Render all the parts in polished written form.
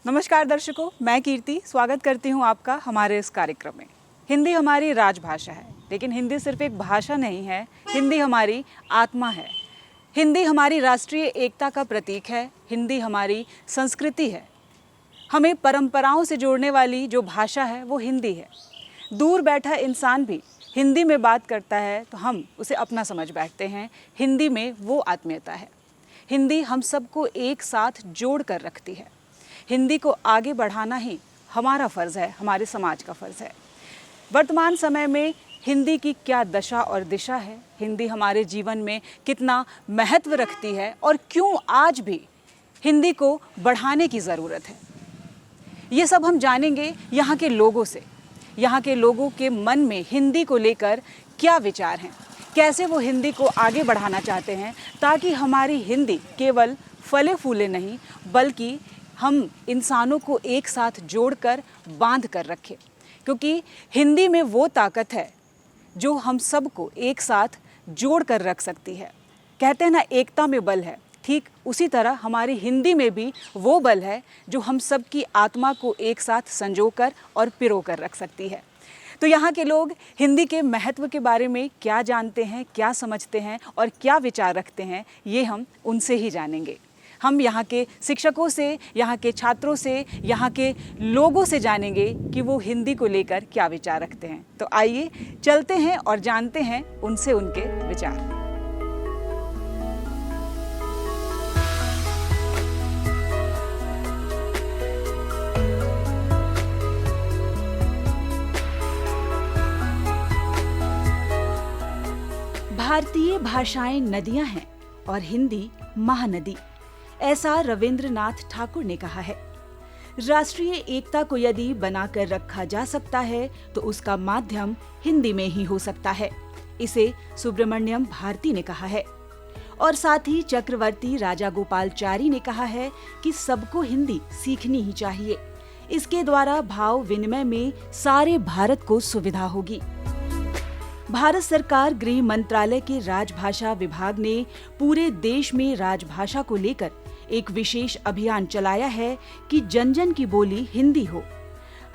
नमस्कार दर्शकों, मैं कीर्ति स्वागत करती हूं आपका हमारे इस कार्यक्रम में। हिंदी हमारी राजभाषा है, लेकिन हिंदी सिर्फ एक भाषा नहीं है, हिंदी हमारी आत्मा है। हिंदी हमारी राष्ट्रीय एकता का प्रतीक है, हिंदी हमारी संस्कृति है। हमें परंपराओं से जोड़ने वाली जो भाषा है वो हिंदी है। दूर बैठा इंसान भी हिंदी में बात करता है तो हम उसे अपना समझ बैठते हैं। हिंदी में वो आत्मीयता है। हिंदी हम सबको एक साथ जोड़ कर रखती है। हिंदी को आगे बढ़ाना ही हमारा फ़र्ज़ है, हमारे समाज का फ़र्ज़ है। वर्तमान समय में हिंदी की क्या दशा और दिशा है, हिंदी हमारे जीवन में कितना महत्व रखती है और क्यों आज भी हिंदी को बढ़ाने की ज़रूरत है, ये सब हम जानेंगे यहाँ के लोगों से। यहाँ के लोगों के मन में हिंदी को लेकर क्या विचार हैं, कैसे वो हिंदी को आगे बढ़ाना चाहते हैं, ताकि हमारी हिंदी केवल फले फूले नहीं बल्कि हम इंसानों को एक साथ जोड़कर बांध कर रखें। क्योंकि हिंदी में वो ताकत है जो हम सबको एक साथ जोड़ कर रख सकती है। कहते हैं ना, एकता में बल है। ठीक उसी तरह हमारी हिंदी में भी वो बल है जो हम सबकी आत्मा को एक साथ संजो कर और पिरो कर रख सकती है। तो यहाँ के लोग हिंदी के महत्व के बारे में क्या जानते हैं, क्या समझते हैं और क्या विचार रखते हैं, ये हम उनसे ही जानेंगे। हम यहाँ के शिक्षकों से, यहाँ के छात्रों से, यहाँ के लोगों से जानेंगे कि वो हिंदी को लेकर क्या विचार रखते हैं। तो आइए चलते हैं और जानते हैं उनसे उनके विचार। भारतीय भाषाएं नदियां हैं और हिंदी महानदी, ऐसा रविंद्रनाथ ठाकुर ने कहा है। राष्ट्रीय एकता को यदि बनाकर रखा जा सकता है तो उसका माध्यम हिंदी में ही हो सकता है, इसे सुब्रमण्यम भारती ने कहा है। और साथ ही चक्रवर्ती राजागोपालचारी ने कहा है कि सबको हिंदी सीखनी ही चाहिए। इसके द्वारा भाव विनिमय में सारे भारत को सुविधा होगी। भारत सरकार गृह मंत्रालय के राजभाषा विभाग ने पूरे देश में राजभाषा को लेकर एक विशेष अभियान चलाया है कि जन जन की बोली हिंदी हो।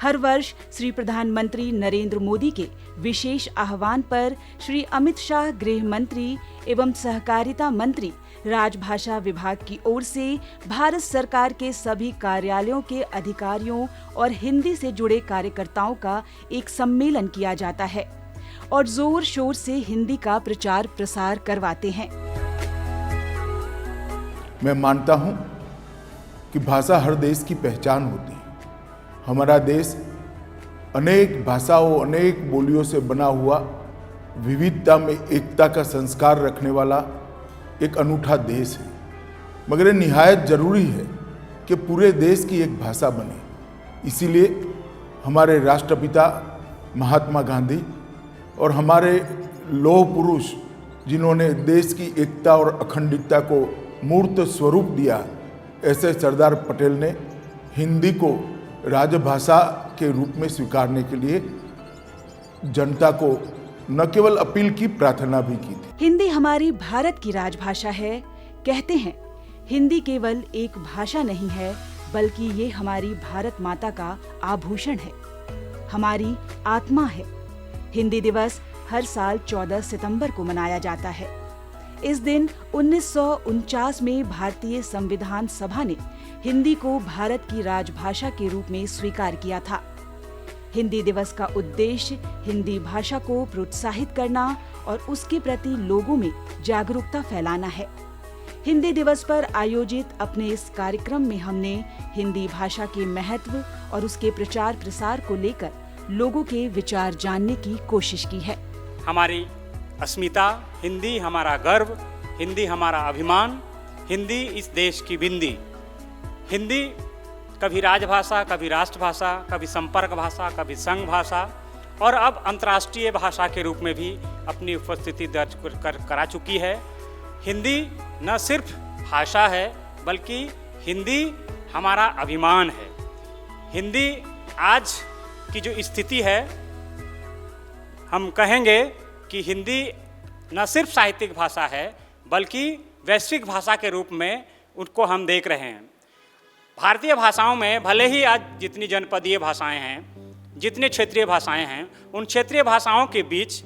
हर वर्ष श्री प्रधानमंत्री नरेंद्र मोदी के विशेष आह्वान पर श्री अमित शाह गृह मंत्री एवं सहकारिता मंत्री राजभाषा विभाग की ओर से भारत सरकार के सभी कार्यालयों के अधिकारियों और हिंदी से जुड़े कार्यकर्ताओं का एक सम्मेलन किया जाता है और जोर शोर से हिंदी का प्रचार प्रसार करवाते हैं। मैं मानता हूं कि भाषा हर देश की पहचान होती है। हमारा देश अनेक भाषाओं, अनेक बोलियों से बना हुआ, विविधता में एकता का संस्कार रखने वाला एक अनूठा देश है। मगर ये निहायत जरूरी है कि पूरे देश की एक भाषा बने। इसीलिए हमारे राष्ट्रपिता महात्मा गांधी और हमारे लौह पुरुष जिन्होंने देश की एकता और अखंडता को मूर्त स्वरूप दिया, ऐसे सरदार पटेल ने हिंदी को राजभाषा के रूप में स्वीकारने के लिए जनता को न केवल अपील की, प्रार्थना भी की थी। हिंदी हमारी भारत की राजभाषा है। कहते हैं हिंदी केवल एक भाषा नहीं है बल्कि ये हमारी भारत माता का आभूषण है, हमारी आत्मा है। हिंदी दिवस हर साल 14 सितंबर को मनाया जाता है। इस दिन 1949 में भारतीय संविधान सभा ने हिंदी को भारत की राजभाषा के रूप में स्वीकार किया था। हिंदी दिवस का उद्देश्य हिंदी भाषा को प्रोत्साहित करना और उसके प्रति लोगों में जागरूकता फैलाना है। हिंदी दिवस पर आयोजित अपने इस कार्यक्रम में हमने हिंदी भाषा के महत्व और उसके प्रचार प्रसार को लेकर लोगों के विचार जानने की कोशिश की है। हमारी अस्मिता, हिंदी हमारा गर्व, हिंदी हमारा अभिमान, हिंदी इस देश की बिंदी। हिंदी कभी राजभाषा, कभी राष्ट्रभाषा, कभी संपर्क भाषा, कभी संघ भाषा और अब अंतर्राष्ट्रीय भाषा के रूप में भी अपनी उपस्थिति दर्ज करा चुकी है। हिंदी न सिर्फ भाषा है बल्कि हिंदी हमारा अभिमान है। हिंदी आज की जो स्थिति है, हम कहेंगे कि हिंदी न सिर्फ साहित्यिक भाषा है बल्कि वैश्विक भाषा के रूप में उनको हम देख रहे हैं। भारतीय भाषाओं में भले ही आज जितनी जनपदीय भाषाएं हैं, जितने क्षेत्रीय भाषाएं हैं, उन क्षेत्रीय भाषाओं के बीच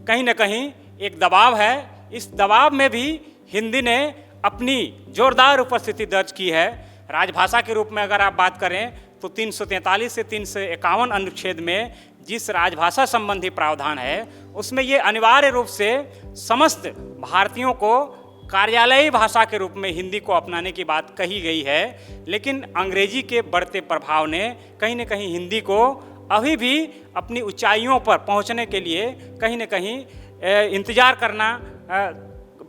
कहीं ना कहीं एक दबाव है। इस दबाव में भी हिंदी ने अपनी जोरदार उपस्थिति दर्ज की है। राजभाषा के रूप में अगर आप बात करें तो 343 से 351 अनुच्छेद में जिस राजभाषा संबंधी प्रावधान है उसमें ये अनिवार्य रूप से समस्त भारतीयों को कार्यालयी भाषा के रूप में हिंदी को अपनाने की बात कही गई है। लेकिन अंग्रेजी के बढ़ते प्रभाव ने कहीं न कहीं हिंदी को अभी भी अपनी ऊंचाइयों पर पहुंचने के लिए कहीं न कहीं इंतज़ार करना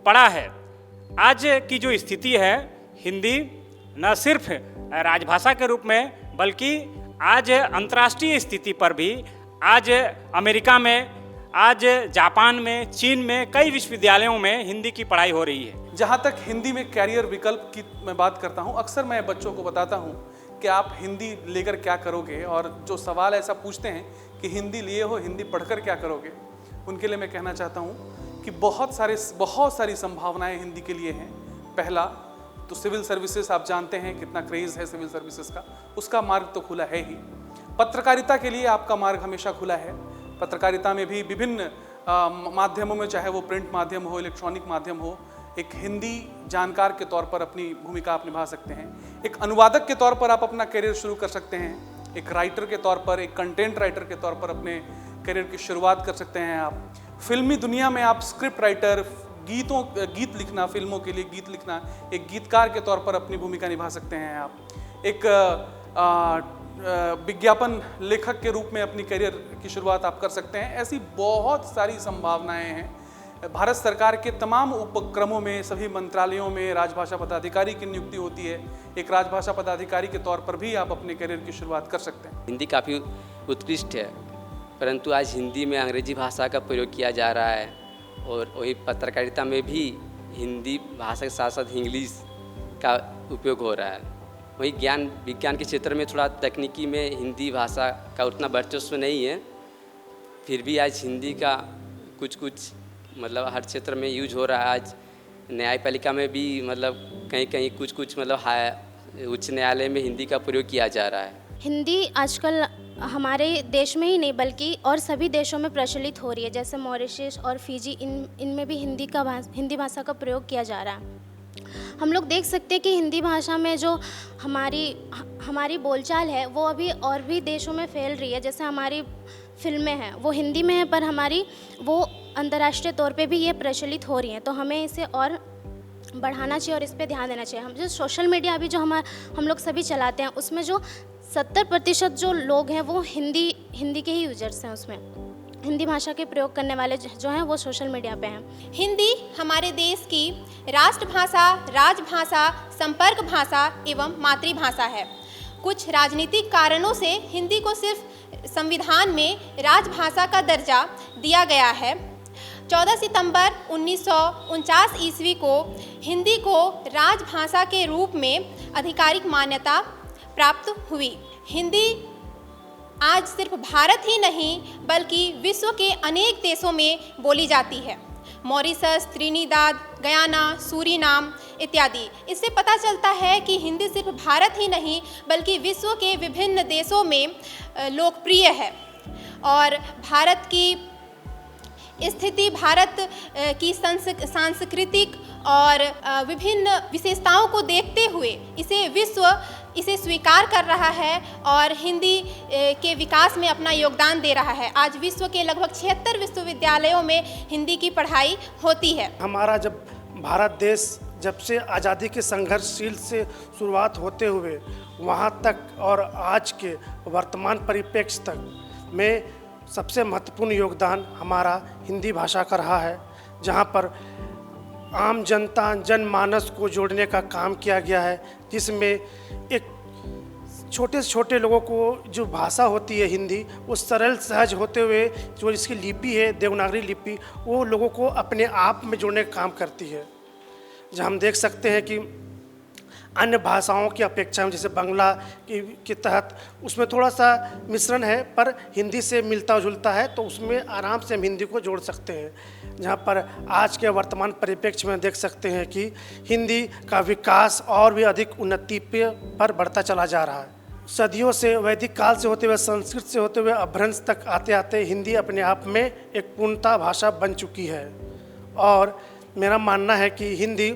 पड़ा है। आज की जो स्थिति है, हिंदी न सिर्फ राजभाषा के रूप में बल्कि आज अंतर्राष्ट्रीय स्थिति पर भी, आज अमेरिका में, आज जापान में, चीन में कई विश्वविद्यालयों में हिंदी की पढ़ाई हो रही है। जहाँ तक हिंदी में कैरियर विकल्प की मैं बात करता हूँ, अक्सर मैं बच्चों को बताता हूँ कि आप हिंदी लेकर क्या करोगे, और जो सवाल ऐसा पूछते हैं कि हिंदी लिए हो, हिंदी पढ़कर क्या करोगे, उनके लिए मैं कहना चाहता हूँ कि बहुत सारी संभावनाएं हिंदी के लिए हैं। पहला तो सिविल सर्विसेज, आप जानते हैं कितना क्रेज़ है सिविल सर्विसेज का, उसका मार्ग तो खुला है ही। पत्रकारिता के लिए आपका मार्ग हमेशा खुला है। पत्रकारिता में भी विभिन्न माध्यमों में, चाहे वो प्रिंट माध्यम हो, इलेक्ट्रॉनिक माध्यम हो, एक हिंदी जानकार के तौर पर अपनी भूमिका आप निभा सकते हैं। एक अनुवादक के तौर पर आप अपना करियर शुरू कर सकते हैं। एक राइटर के तौर पर, एक कंटेंट राइटर के तौर पर अपने करियर की शुरुआत कर सकते हैं आप। फिल्मी दुनिया में आप स्क्रिप्ट राइटर, गीत लिखना, फिल्मों के लिए गीत लिखना, एक गीतकार के तौर पर अपनी भूमिका निभा सकते हैं आप। एक विज्ञापन लेखक के रूप में अपनी करियर की शुरुआत आप कर सकते हैं। ऐसी बहुत सारी संभावनाएं हैं। भारत सरकार के तमाम उपक्रमों में, सभी मंत्रालयों में राजभाषा पदाधिकारी की नियुक्ति होती है। एक राजभाषा पदाधिकारी के तौर पर भी आप अपने करियर की शुरुआत कर सकते हैं। हिंदी काफ़ी उत्कृष्ट है, परंतु आज हिंदी में अंग्रेजी भाषा का प्रयोग किया जा रहा है, और वही पत्रकारिता में भी हिंदी भाषा के साथ साथ इंग्लिश का उपयोग हो रहा है। वही ज्ञान विज्ञान के क्षेत्र में थोड़ा तकनीकी में हिंदी भाषा का उतना वर्चस्व नहीं है, फिर भी आज हिंदी का कुछ मतलब हर क्षेत्र में यूज हो रहा है। आज न्यायपालिका में भी मतलब कहीं कुछ मतलब उच्च न्यायालय में हिंदी का प्रयोग किया जा रहा है। हिंदी आजकल हमारे देश में ही नहीं बल्कि और सभी देशों में प्रचलित हो रही है, जैसे मॉरिशस और फिजी, इनमें भी हिंदी भाषा का प्रयोग किया जा रहा है। हम लोग देख सकते हैं कि हिंदी भाषा में जो हमारी बोलचाल है वो अभी और भी देशों में फैल रही है। जैसे हमारी फिल्में हैं वो हिंदी में हैं, पर हमारी वो अंतर्राष्ट्रीय तौर पे भी ये प्रचलित हो रही हैं। तो हमें इसे और बढ़ाना चाहिए और इस पे ध्यान देना चाहिए। हम जो सोशल मीडिया अभी जो हम लोग सभी चलाते हैं, उसमें जो 70% जो लोग हैं वो हिंदी के ही यूजर्स हैं। उसमें हिंदी भाषा के प्रयोग करने वाले जो हैं वो सोशल मीडिया पे हैं। हिंदी हमारे देश की राष्ट्रभाषा, राजभाषा, संपर्क भाषा एवं मातृभाषा है। कुछ राजनीतिक कारणों से हिंदी को सिर्फ संविधान में राजभाषा का दर्जा दिया गया है। 14 सितंबर 1949 ईस्वी को हिंदी को राजभाषा के रूप में आधिकारिक मान्यता प्राप्त हुई। हिंदी आज सिर्फ भारत ही नहीं बल्कि विश्व के अनेक देशों में बोली जाती है। मॉरिशस, त्रिनिदाद, गयाना, सूरीनाम इत्यादि। इससे पता चलता है कि हिंदी सिर्फ भारत ही नहीं बल्कि विश्व के विभिन्न देशों में लोकप्रिय है। और भारत की स्थिति, भारत की सांस्कृतिक और विभिन्न विशेषताओं को देखते हुए विश्व इसे स्वीकार कर रहा है और हिंदी के विकास में अपना योगदान दे रहा है। आज विश्व के लगभग 76 विश्वविद्यालयों में हिंदी की पढ़ाई होती है। हमारा जब भारत देश जब से आज़ादी के संघर्षशील से शुरुआत होते हुए वहाँ तक और आज के वर्तमान परिप्रेक्ष्य तक में सबसे महत्वपूर्ण योगदान हमारा हिंदी भाषा का रहा है, जहाँ पर आम जनता, जनमानस को जोड़ने का काम किया गया है, जिसमें एक छोटे से छोटे लोगों को जो भाषा होती है हिंदी, वो सरल सहज होते हुए जो इसकी लिपि है देवनागरी लिपि, वो लोगों को अपने आप में जोड़ने का काम करती है। जहाँ हम देख सकते हैं कि अन्य भाषाओं की अपेक्षा में, जैसे बांग्ला के तहत उसमें थोड़ा सा मिश्रण है, पर हिंदी से मिलता जुलता है, तो उसमें आराम से हम हिंदी को जोड़ सकते हैं। जहाँ पर आज के वर्तमान परिप्रेक्ष्य में देख सकते हैं कि हिंदी का विकास और भी अधिक उन्नति पर बढ़ता चला जा रहा है। सदियों से, वैदिक काल से होते हुए, संस्कृत से होते हुए अपभ्रंश तक आते आते हिंदी अपने आप में एक पूर्णता भाषा बन चुकी है। और मेरा मानना है कि हिंदी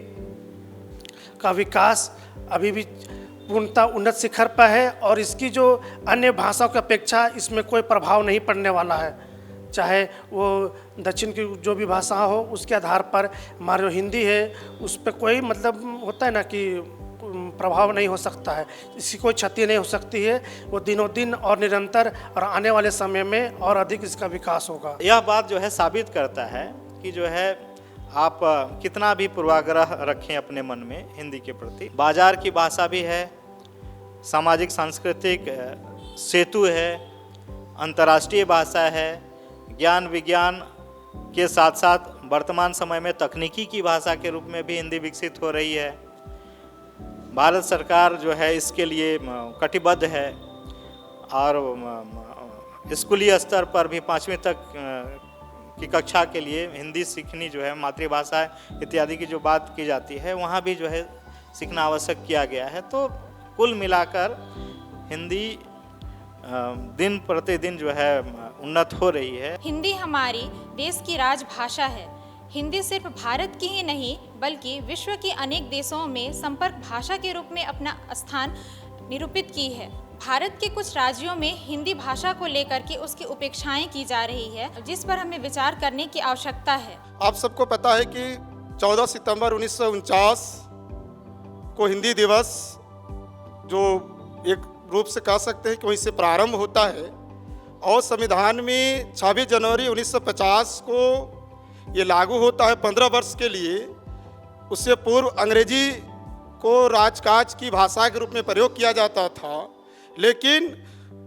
का विकास अभी भी पूर्णता उन्नत शिखर पर है और इसकी जो अन्य भाषाओं की अपेक्षा इसमें कोई प्रभाव नहीं पड़ने वाला है। चाहे वो दक्षिण की जो भी भाषा हो, उसके आधार पर हमारी जो हिंदी है उस पर कोई मतलब होता है ना कि प्रभाव नहीं हो सकता है, इसकी कोई क्षति नहीं हो सकती है। वो दिनों दिन और निरंतर और आने वाले समय में और अधिक इसका विकास होगा। यह बात जो है साबित करता है कि जो है आप कितना भी पूर्वाग्रह रखें अपने मन में हिंदी के प्रति, बाजार की भाषा भी है, सामाजिक सांस्कृतिक सेतु है, अंतर्राष्ट्रीय भाषा है, ज्ञान विज्ञान के साथ साथ वर्तमान समय में तकनीकी की भाषा के रूप में भी हिंदी विकसित हो रही है। भारत सरकार जो है इसके लिए कटिबद्ध है और स्कूली स्तर पर भी 5वीं तक की कक्षा के लिए हिंदी सीखनी जो है, मातृभाषा इत्यादि की जो बात की जाती है वहाँ भी जो है सीखना आवश्यक किया गया है। तो कुल मिलाकर हिंदी दिन प्रतिदिन जो है उन्नत हो रही है। हिंदी हमारी देश की राजभाषा है। हिंदी सिर्फ भारत की ही नहीं बल्कि विश्व के अनेक देशों में संपर्क भाषा के रूप में अपना स्थान निरूपित की है। भारत के कुछ राज्यों में हिंदी भाषा को लेकर के उसकी उपेक्षाएं की जा रही है, जिस पर हमें विचार करने की आवश्यकता है। आप सबको पता है कि 14 सितंबर 1949 को हिंदी दिवस जो एक रूप से कह सकते हैं कि वहीं से प्रारंभ होता है और संविधान में 26 जनवरी 1950 को ये लागू होता है 15 वर्ष के लिए। उससे पूर्व अंग्रेजी को राजकाज की भाषा के रूप में प्रयोग किया जाता था, लेकिन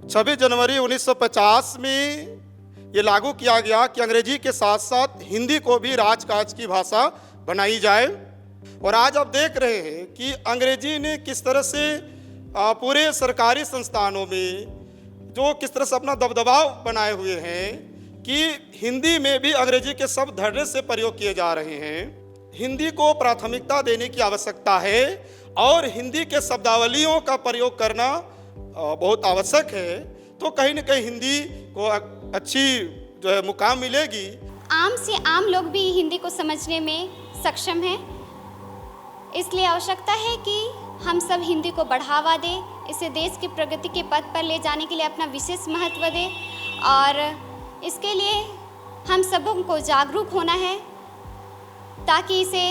26 जनवरी 1950 में ये लागू किया गया कि अंग्रेजी के साथ साथ हिंदी को भी राजकाज की भाषा बनाई जाए। और आज आप देख रहे हैं कि अंग्रेजी ने किस तरह से पूरे सरकारी संस्थानों में जो किस तरह से अपना दबदबा बनाए हुए हैं कि हिंदी में भी अंग्रेजी के शब्द धड़ल्ले से प्रयोग किए जा रहे हैं। हिंदी को प्राथमिकता देने की आवश्यकता है और हिंदी के शब्दावलियों का प्रयोग करना बहुत आवश्यक है। तो कहीं न कहीं हिंदी को अच्छी जो है मुकाम मिलेगी। आम से आम लोग भी हिंदी को समझने में सक्षम हैं, इसलिए आवश्यकता है कि हम सब हिंदी को बढ़ावा दें, इसे देश की प्रगति के पथ पर ले जाने के लिए अपना विशेष महत्व दें और इसके लिए हम सबों को जागरूक होना है ताकि इसे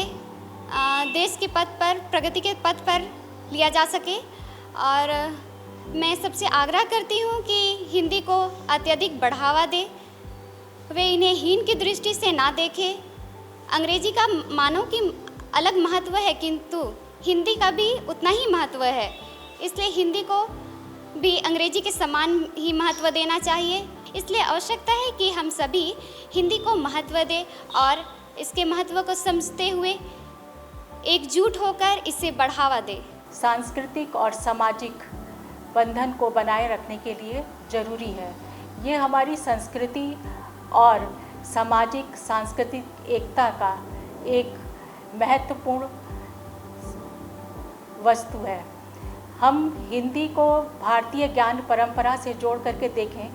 देश के पथ पर, प्रगति के पथ पर लिया जा सके। और मैं सबसे आग्रह करती हूँ कि हिंदी को अत्यधिक बढ़ावा दें, वे इन्हें हीन की दृष्टि से ना देखें। अंग्रेजी का मानो कि अलग महत्व है किंतु हिंदी का भी उतना ही महत्व है, इसलिए हिंदी को भी अंग्रेजी के समान ही महत्व देना चाहिए। इसलिए आवश्यकता है कि हम सभी हिंदी को महत्व दें और इसके महत्व को समझते हुए एकजुट होकर इसे बढ़ावा दें। सांस्कृतिक और सामाजिक बंधन को बनाए रखने के लिए ज़रूरी है। ये हमारी संस्कृति और सामाजिक सांस्कृतिक एकता का एक महत्वपूर्ण वस्तु है। हम हिंदी को भारतीय ज्ञान परंपरा से जोड़ करके देखें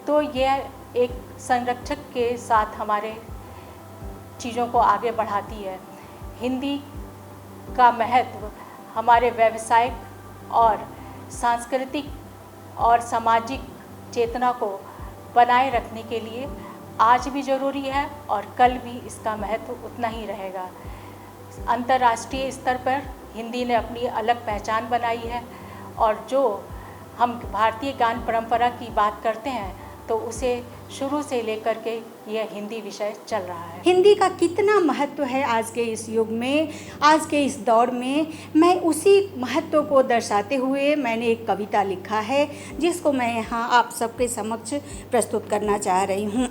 तो यह एक संरक्षक के साथ हमारे चीज़ों को आगे बढ़ाती है। हिंदी का महत्व हमारे व्यावसायिक और सांस्कृतिक और सामाजिक चेतना को बनाए रखने के लिए आज भी ज़रूरी है और कल भी इसका महत्व उतना ही रहेगा। अंतर्राष्ट्रीय स्तर पर हिंदी ने अपनी अलग पहचान बनाई है और जो हम भारतीय ज्ञान परंपरा की बात करते हैं तो उसे शुरू से लेकर के यह हिंदी विषय चल रहा है। हिंदी का कितना महत्व है आज के इस युग में, आज के इस दौर में, मैं उसी महत्व को दर्शाते हुए मैंने एक कविता लिखा है जिसको मैं यहाँ आप सबके समक्ष प्रस्तुत करना चाह रही हूँ।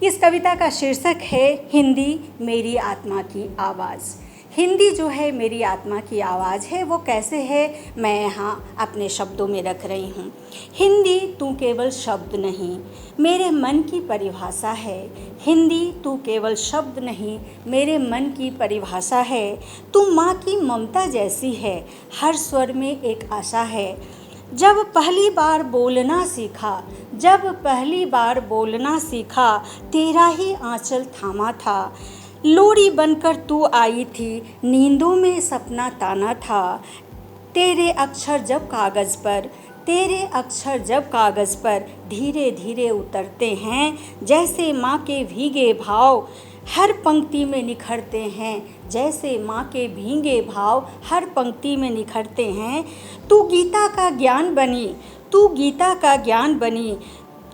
इस कविता का शीर्षक है हिंदी मेरी आत्मा की आवाज़। हिंदी जो है मेरी आत्मा की आवाज़ है। वो कैसे है मैं यहाँ अपने शब्दों में रख रही हूँ। हिंदी तू केवल शब्द नहीं मेरे मन की परिभाषा है। हिंदी तू केवल शब्द नहीं मेरे मन की परिभाषा है। तू माँ की ममता जैसी है, हर स्वर में एक आशा है। जब पहली बार बोलना सीखा तेरा ही आंचल थामा था। लोरी बनकर तू आई थी, नींदों में सपना ताना था। तेरे अक्षर जब कागज़ पर धीरे धीरे उतरते हैं, जैसे माँ के भीगे भाव हर पंक्ति में निखरते हैं। जैसे माँ के भीगे भाव हर पंक्ति में निखरते हैं। तू गीता का ज्ञान बनी,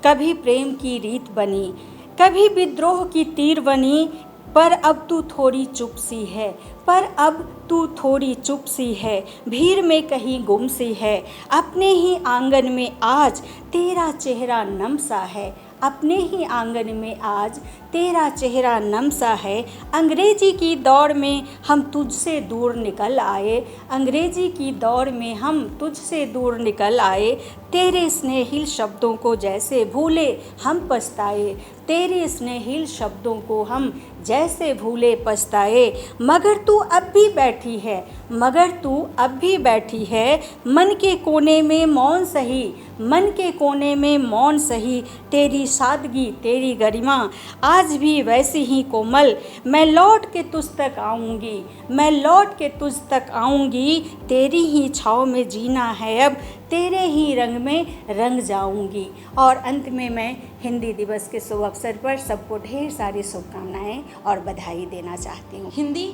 कभी प्रेम की रीत बनी, कभी विद्रोह की तीर बनी। पर अब तू थोड़ी चुप सी है, भीड़ में कहीं गुम सी है। अपने ही आंगन में आज तेरा चेहरा नम सा है। अपने ही आंगन में आज तेरा चेहरा नम सा है। अंग्रेजी की दौड़ में हम तुझसे दूर निकल आए। तेरे स्नेहिल शब्दों को जैसे भूले हम पछताए। मगर तू अब भी बैठी है, मन के कोने में मौन सही। तेरी सादगी तेरी गरिमा आज भी वैसी ही कोमल। मैं लौट के तुझ तक आऊँगी। तेरी ही छाँव में जीना है अब, तेरे ही रंग में रंग जाऊंगी। और अंत में मैं हिंदी दिवस के शुभ अवसर पर सबको ढेर सारी शुभकामनाएं और बधाई देना चाहती हूँ। हिंदी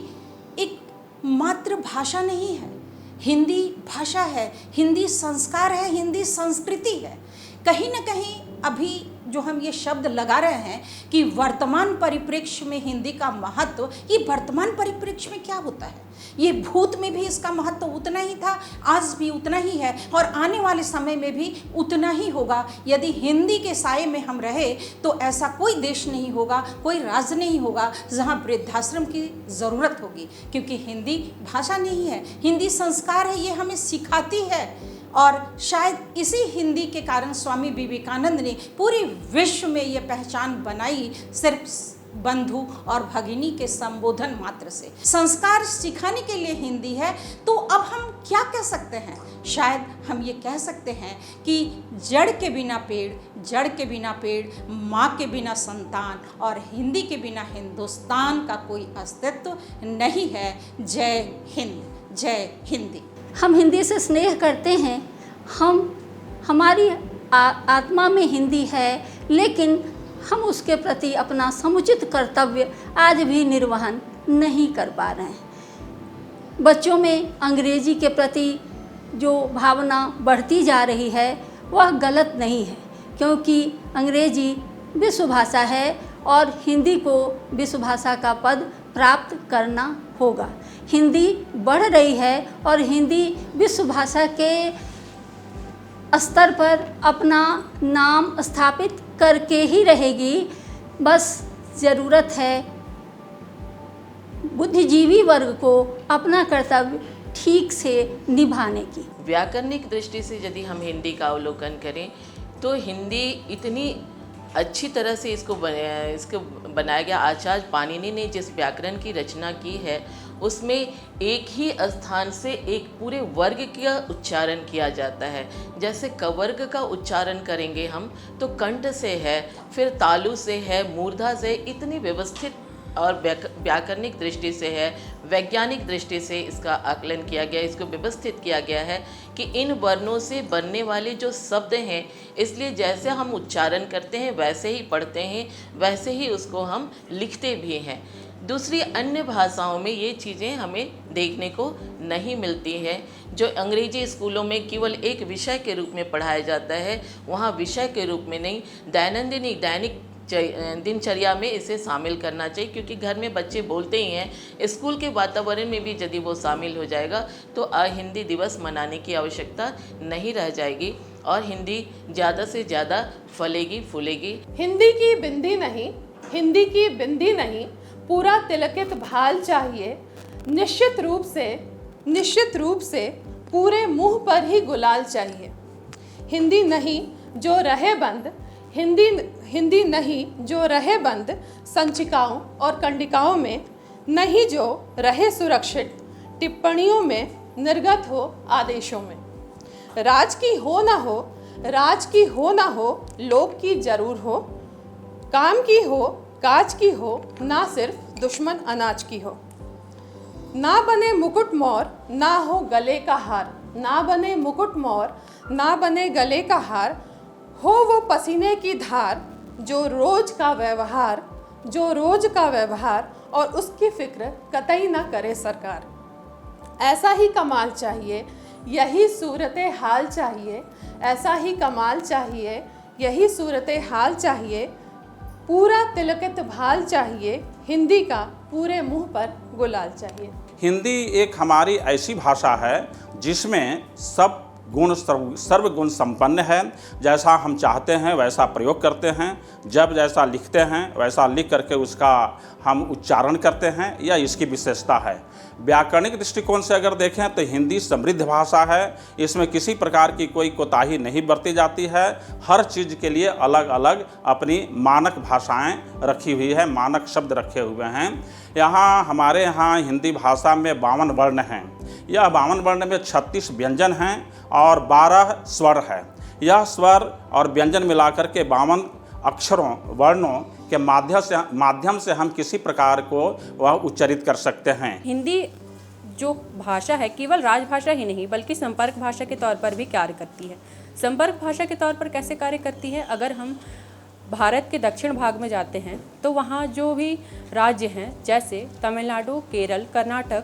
एक मातृभाषा नहीं है, हिंदी भाषा है, हिंदी संस्कार है, हिंदी संस्कृति है। कहीं ना कहीं अभी जो हम ये शब्द लगा रहे हैं कि वर्तमान परिप्रेक्ष्य में हिंदी का महत्व, ये वर्तमान परिप्रेक्ष्य में क्या होता है? ये भूत में भी इसका महत्व उतना ही था, आज भी उतना ही है और आने वाले समय में भी उतना ही होगा। यदि हिंदी के साये में हम रहे तो ऐसा कोई देश नहीं होगा, कोई राज्य नहीं होगा जहाँ वृद्धाश्रम की ज़रूरत होगी, क्योंकि हिंदी भाषा नहीं है, हिंदी संस्कार है, ये हमें सिखाती है। और शायद इसी हिंदी के कारण स्वामी विवेकानंद ने पूरे विश्व में ये पहचान बनाई, सिर्फ बंधु और भगिनी के संबोधन मात्र से। संस्कार सिखाने के लिए हिंदी है। तो अब हम क्या कह सकते हैं? शायद हम ये कह सकते हैं कि जड़ के बिना पेड़, माँ के बिना संतान और हिंदी के बिना हिंदुस्तान का कोई अस्तित्व नहीं है। जय हिंद, जय हिंदी। हम हिंदी से स्नेह करते हैं, हमारी आत्मा में हिंदी है, लेकिन हम उसके प्रति अपना समुचित कर्तव्य आज भी निर्वहन नहीं कर पा रहे हैं। बच्चों में अंग्रेजी के प्रति जो भावना बढ़ती जा रही है वह गलत नहीं है, क्योंकि अंग्रेजी विश्व भाषा है और हिंदी को विश्व भाषा का पद प्राप्त करना होगा। हिंदी बढ़ रही है और हिंदी विश्व भाषा के स्तर पर अपना नाम स्थापित करके ही रहेगी। बस ज़रूरत है बुद्धिजीवी वर्ग को अपना कर्तव्य ठीक से निभाने की। व्याकरणिक दृष्टि से यदि हम हिंदी का अवलोकन करें तो हिंदी इतनी अच्छी तरह से इसको बनाया गया। आचार्य पाणिनि ने जिस व्याकरण की रचना की है उसमें एक ही स्थान से एक पूरे वर्ग का उच्चारण किया जाता है। जैसे कवर्ग का उच्चारण करेंगे हम तो कंठ से है, फिर तालु से है, मूर्धा से, इतनी व्यवस्थित और व्याकरणिक दृष्टि से है, वैज्ञानिक दृष्टि से इसका आकलन किया गया, इसको व्यवस्थित किया गया है कि इन वर्णों से बनने वाले जो शब्द हैं, इसलिए जैसे हम उच्चारण करते हैं वैसे ही पढ़ते हैं, वैसे ही उसको हम लिखते भी हैं। दूसरी अन्य भाषाओं में ये चीज़ें हमें देखने को नहीं मिलती है। जो अंग्रेजी स्कूलों में केवल एक विषय के रूप में पढ़ाया जाता है, वहाँ विषय के रूप में नहीं, दैनिक दिनचर्या में इसे शामिल करना चाहिए, क्योंकि घर में बच्चे बोलते ही हैं। स्कूल के वातावरण में भी यदि वो शामिल हो जाएगा तो हिंदी दिवस मनाने की आवश्यकता नहीं रह जाएगी और हिंदी ज़्यादा से ज़्यादा फलेगी फूलेगी। हिंदी की बिंदी नहीं, हिंदी की बिंदी नहीं, पूरा तिलकित भाल चाहिए। निश्चित रूप से पूरे मुंह पर ही गुलाल चाहिए। हिंदी नहीं जो रहे बंद, हिंदी नहीं जो रहे बंद संचिकाओं और कंडिकाओं में, नहीं जो रहे सुरक्षित टिप्पणियों में, निर्गत हो आदेशों में। राज की हो ना हो, लोक की जरूर हो, काम की हो, काज की हो, ना सिर्फ दुश्मन अनाज की हो। ना बने मुकुट मोर, ना हो गले का हार, ना बने मुकुट मोर, ना बने गले का हार, हो वो पसीने की धार, जो रोज का व्यवहार और उसकी फिक्र कतई ना करे सरकार। ऐसा ही कमाल चाहिए, यही सूरत हाल चाहिए, ऐसा ही कमाल चाहिए, यही सूरत हाल चाहिए, पूरा तिलकित भाल चाहिए, हिंदी का पूरे मुंह पर गुलाल चाहिए। हिंदी एक हमारी ऐसी भाषा है जिसमें सब गुण सर्वगुण संपन्न है। जैसा हम चाहते हैं वैसा प्रयोग करते हैं, जब जैसा लिखते हैं वैसा लिख करके उसका हम उच्चारण करते हैं, यह इसकी विशेषता है। व्याकरणिक दृष्टिकोण से अगर देखें तो हिंदी समृद्ध भाषा है, इसमें किसी प्रकार की कोई कोताही नहीं बरती जाती है। हर चीज़ के लिए अलग अलग अपनी मानक भाषाएं रखी हुई है, मानक शब्द रखे हुए हैं। हमारे यहाँ हिंदी भाषा में 52 वर्ण हैं। यह 52 वर्ण में 36 व्यंजन हैं और 12 स्वर है। यह स्वर और व्यंजन मिलाकर के 52 अक्षरों वर्णों के माध्यम से हम किसी प्रकार को वह उच्चारित कर सकते हैं। हिंदी जो भाषा है केवल राजभाषा ही नहीं बल्कि संपर्क भाषा के तौर पर भी कार्य करती है। संपर्क भाषा के तौर पर कैसे कार्य करती है? अगर हम भारत के दक्षिण भाग में जाते हैं तो वहाँ जो भी राज्य हैं जैसे तमिलनाडु, केरल, कर्नाटक,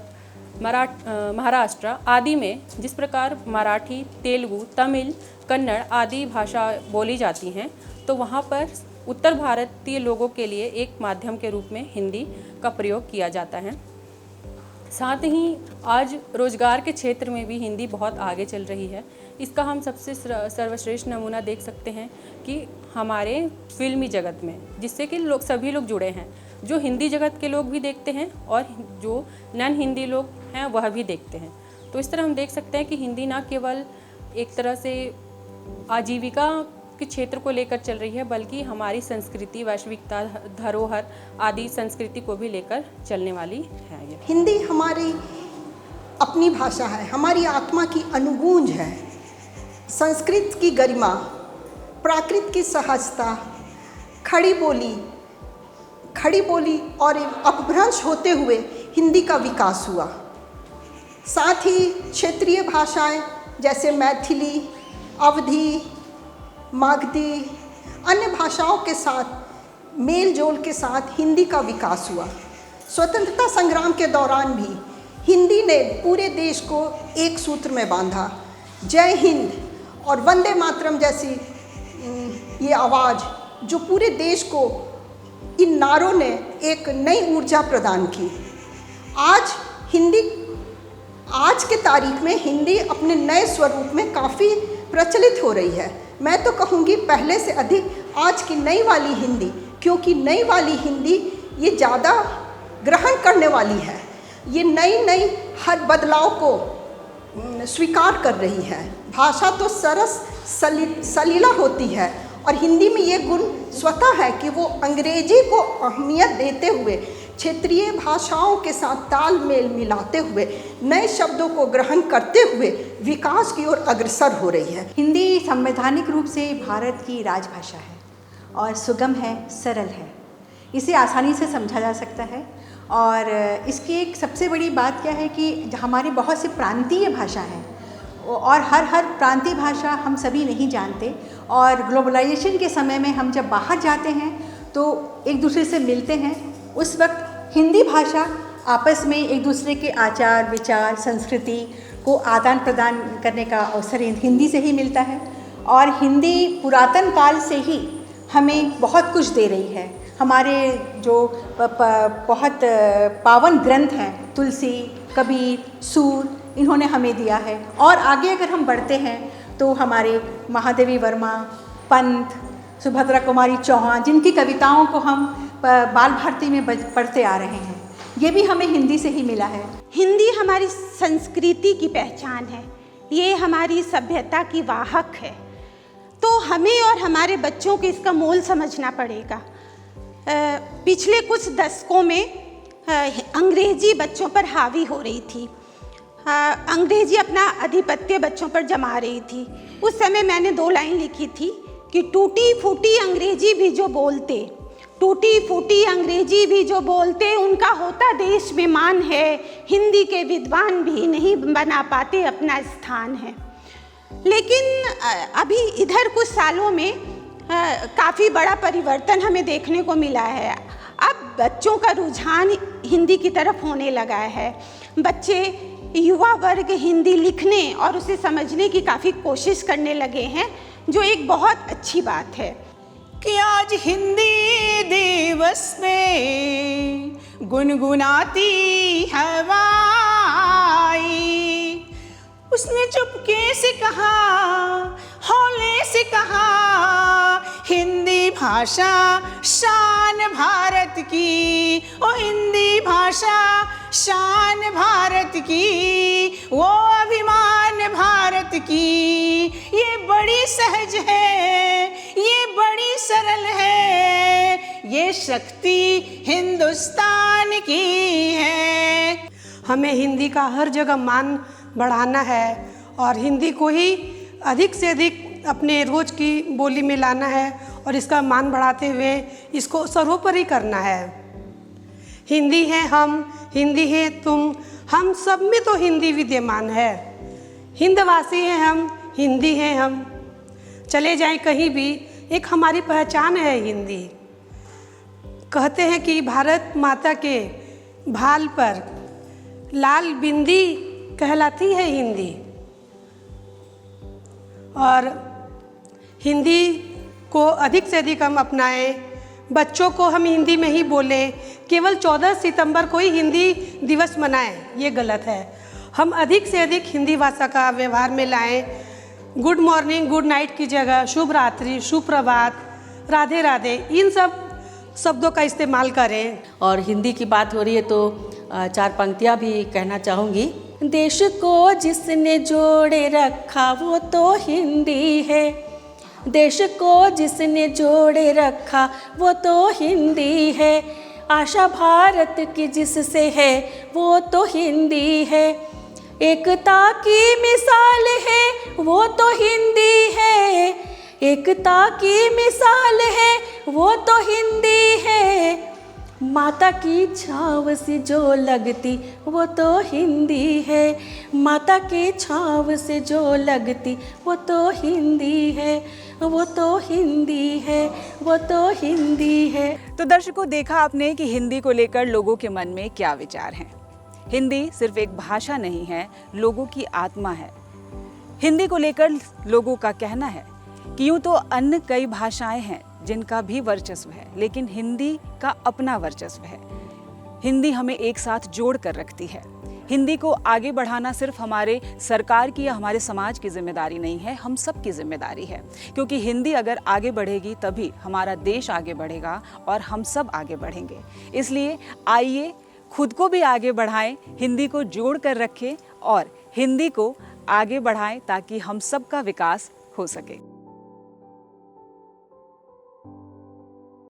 महाराष्ट्र आदि में जिस प्रकार मराठी, तेलुगु, तमिल, कन्नड़ आदि भाषा बोली जाती हैं, तो वहाँ पर उत्तर भारतीय लोगों के लिए एक माध्यम के रूप में हिंदी का प्रयोग किया जाता है। साथ ही आज रोजगार के क्षेत्र में भी हिंदी बहुत आगे चल रही है। इसका हम सबसे सर्वश्रेष्ठ नमूना देख सकते हैं कि हमारे फिल्मी जगत में, जिससे कि सभी लोग जुड़े हैं। जो हिंदी जगत के लोग भी देखते हैं और जो नॉन हिंदी लोग हैं वह भी देखते हैं। तो इस तरह हम देख सकते हैं कि हिंदी ना केवल एक तरह से आजीविका के क्षेत्र को लेकर चल रही है बल्कि हमारी संस्कृति, वैश्विकता, धरोहर आदि संस्कृति को भी लेकर चलने वाली है। ये हिंदी हमारी अपनी भाषा है, हमारी आत्मा की अनुगूंज है। संस्कृत की गरिमा, प्राकृत की सहजता, खड़ी बोली और अपभ्रंश होते हुए हिंदी का विकास हुआ। साथ ही क्षेत्रीय भाषाएं जैसे मैथिली, अवधी, मागधी, अन्य भाषाओं के साथ मेल जोल के साथ हिंदी का विकास हुआ। स्वतंत्रता संग्राम के दौरान भी हिंदी ने पूरे देश को एक सूत्र में बांधा। जय हिंद और वंदे मातरम जैसी ये आवाज़ जो पूरे देश को, इन नारों ने एक नई ऊर्जा प्रदान की। आज के तारीख में हिंदी अपने नए स्वरूप में काफ़ी प्रचलित हो रही है। मैं तो कहूँगी पहले से अधिक आज की नई वाली हिंदी, क्योंकि नई वाली हिंदी ये ज़्यादा ग्रहण करने वाली है। ये नई हर बदलाव को स्वीकार कर रही है। भाषा तो सरस सलीला होती है और हिंदी में ये गुण स्वतः है कि वो अंग्रेजी को अहमियत देते हुए, क्षेत्रीय भाषाओं के साथ तालमेल मिलाते हुए, नए शब्दों को ग्रहण करते हुए विकास की ओर अग्रसर हो रही है। हिंदी संवैधानिक रूप से भारत की राजभाषा है और सुगम है, सरल है। इसे आसानी से समझा जा सकता है और इसकी एक सबसे बड़ी बात क्या है कि हमारी बहुत सी प्रांतीय भाषा हैं और हर प्रांतीय भाषा हम सभी नहीं जानते और ग्लोबलाइजेशन के समय में हम जब बाहर जाते हैं तो एक दूसरे से मिलते हैं, उस वक्त हिंदी भाषा आपस में एक दूसरे के आचार विचार संस्कृति को आदान प्रदान करने का अवसर हिंदी से ही मिलता है। और हिंदी पुरातन काल से ही हमें बहुत कुछ दे रही है। हमारे जो बहुत पावन ग्रंथ हैं, तुलसी, कबीर, सूर, इन्होंने हमें दिया है। और आगे अगर हम बढ़ते हैं तो हमारे महादेवी वर्मा, पंत, सुभद्रा कुमारी चौहान, जिनकी कविताओं को हम बाल भारती में पढ़ते आ रहे हैं, ये भी हमें हिंदी से ही मिला है। हिंदी हमारी संस्कृति की पहचान है, ये हमारी सभ्यता की वाहक है, तो हमें और हमारे बच्चों को इसका मोल समझना पड़ेगा। पिछले कुछ दशकों में अंग्रेजी बच्चों पर हावी हो रही थी, अंग्रेजी अपना आधिपत्य बच्चों पर जमा रही थी। उस समय मैंने 2 लाइन लिखी थी कि टूटी फूटी अंग्रेजी भी जो बोलते, टूटी फूटी अंग्रेजी भी जो बोलते, उनका होता देश में मान है, हिंदी के विद्वान भी नहीं बना पाते अपना स्थान है। लेकिन अभी इधर कुछ सालों में काफ़ी बड़ा परिवर्तन हमें देखने को मिला है। अब बच्चों का रुझान हिंदी की तरफ होने लगा है। बच्चे, युवा वर्ग हिंदी लिखने और उसे समझने की काफ़ी कोशिश करने लगे हैं, जो एक बहुत अच्छी बात है। कि आज हिंदी दिवस में गुनगुनाती हवाई, उसने चुपके से कहा, हौले से कहा, हिंदी भाषा शान भारत की, ओ हिंदी भाषा शान भारत की, वो अभिमान भारत की। ये बड़ी सहज है, ये बड़ी सरल है, ये शक्ति हिंदुस्तान की है। हमें हिंदी का हर जगह मान बढ़ाना है और हिंदी को ही अधिक से अधिक अपने रोज़ की बोली में लाना है और इसका मान बढ़ाते हुए इसको सर्वोपरि करना है। हिंदी है हम, हिंदी है तुम, हम सब में तो हिंदी विद्यमान है। हिंदवासी हैं हम, हिंदी हैं हम, चले जाएं कहीं भी एक हमारी पहचान है हिंदी। कहते हैं कि भारत माता के भाल पर लाल बिंदी कहलाती है हिंदी, और हिंदी को अधिक से अधिक हम अपनाएं, बच्चों को हम हिंदी में ही बोलें। केवल 14 सितंबर को ही हिंदी दिवस मनाएं, ये गलत है। हम अधिक से अधिक हिंदी भाषा का व्यवहार में लाएं। गुड मॉर्निंग, गुड नाइट की जगह शुभ रात्रि, सुप्रभात, राधे राधे, इन सब शब्दों का इस्तेमाल करें। और हिंदी की बात हो रही है तो 4 पंक्तियाँ भी कहना चाहूँगी। देश को जिसने जोड़े रखा वो तो हिंदी है, देश को जिसने जोड़े रखा वो तो हिंदी है, आशा भारत की जिससे है वो तो हिंदी है, एकता की मिसाल है वो तो हिंदी है, एकता की मिसाल है वो तो हिंदी है, माता की छाँव से जो लगती वो तो हिंदी है, माता की छाँव से जो लगती वो तो हिंदी है, वो तो हिंदी है, वो तो हिंदी है। तो दर्शकों, देखा आपने कि हिंदी को लेकर लोगों के मन में क्या विचार हैं। हिंदी सिर्फ एक भाषा नहीं है, लोगों की आत्मा है। हिंदी को लेकर लोगों का कहना है कि यूँ तो अन्य कई भाषाएं हैं जिनका भी वर्चस्व है, लेकिन हिंदी का अपना वर्चस्व है। हिंदी हमें एक साथ जोड़ कर रखती है। हिंदी को आगे बढ़ाना सिर्फ हमारे सरकार की या हमारे समाज की जिम्मेदारी नहीं है, हम सब की जिम्मेदारी है, क्योंकि हिंदी अगर आगे बढ़ेगी तभी हमारा देश आगे बढ़ेगा और हम सब आगे बढ़ेंगे। इसलिए आइए खुद को भी आगे बढ़ाएं, हिंदी को जोड़ कर रखें और हिंदी को आगे बढ़ाएं ताकि हम सब का विकास हो सके।